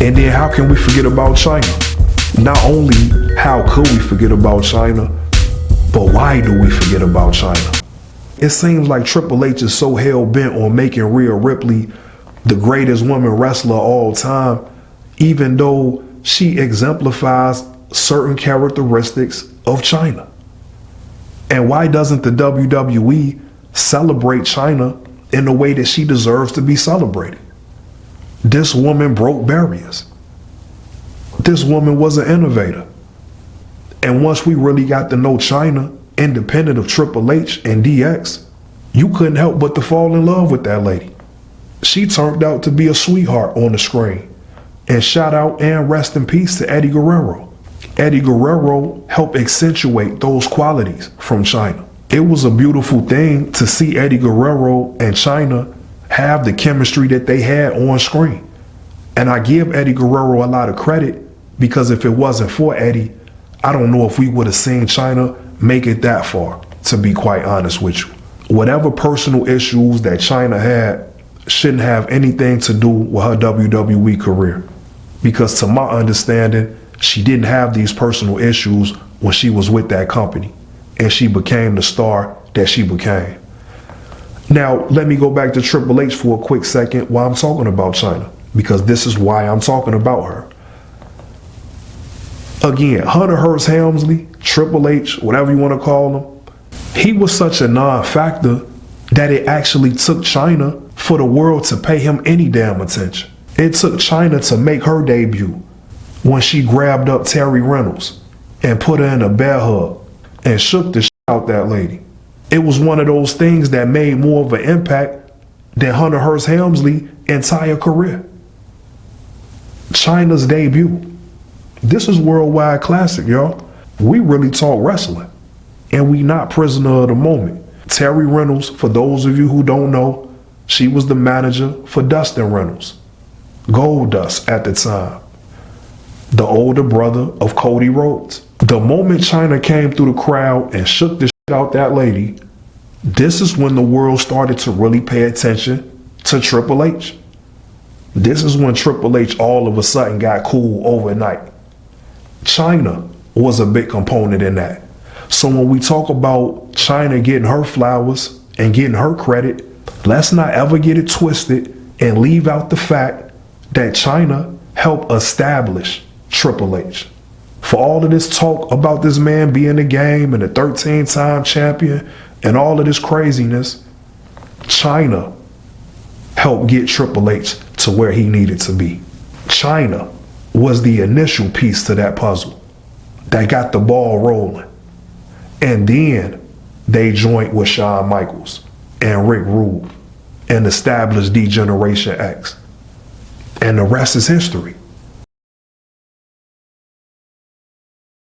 And then how can we forget about Chyna? Not only how could we forget about Chyna, but why do we forget about Chyna? It seems like Triple H is so hell-bent on making Rhea Ripley the greatest woman wrestler of all time, even though she exemplifies certain characteristics of Chyna. And why doesn't the WWE celebrate Chyna in the way that she deserves to be celebrated? This woman broke barriers. This woman was an innovator. And once we really got to know Chyna, independent of Triple H and DX, you couldn't help but to fall in love with that lady. She turned out to be a sweetheart on the screen. And shout out and rest in peace to Eddie Guerrero. Eddie Guerrero helped accentuate those qualities from Chyna. It was a beautiful thing to see Eddie Guerrero and Chyna have the chemistry that they had on screen. And I give Eddie Guerrero a lot of credit, because if it wasn't for Eddie, I don't know if we would have seen Chyna make it that far, to be quite honest with you. Whatever personal issues that Chyna had shouldn't have anything to do with her WWE career. Because to my understanding, she didn't have these personal issues when she was with that company, and she became the star that she became. Now, let me go back to Triple H for a quick second while I'm talking about Chyna, because this is why I'm talking about her. Again, Hunter Hearst Helmsley, Triple H, whatever you want to call him, he was such a non-factor that it actually took Chyna for the world to pay him any damn attention. It took Chyna to make her debut when she grabbed up Terry Reynolds and put her in a bear hug and shook the shit out that lady. It was one of those things that made more of an impact than Hunter Hearst Helmsley's entire career. Chyna's debut. This is worldwide classic, y'all. We really talk wrestling, and we not prisoner of the moment. Terry Reynolds, for those of you who don't know, she was the manager for Dustin Reynolds, Goldust at the time, the older brother of Cody Rhodes. The moment Chyna came through the crowd and shook the shit out that lady, this is when the world started to really pay attention to Triple H. This is when Triple H all of a sudden got cool overnight. Chyna was a big component in that. So when we talk about Chyna getting her flowers and getting her credit, let's not ever get it twisted and leave out the fact that Chyna helped establish Triple H. For all of this talk about this man being the game and a 13-time champion and all of this craziness, Chyna helped get Triple H to where he needed to be. Chyna was the initial piece to that puzzle that got the ball rolling. And then they joined with Shawn Michaels and Rick Rude and established D-Generation X. And the rest is history.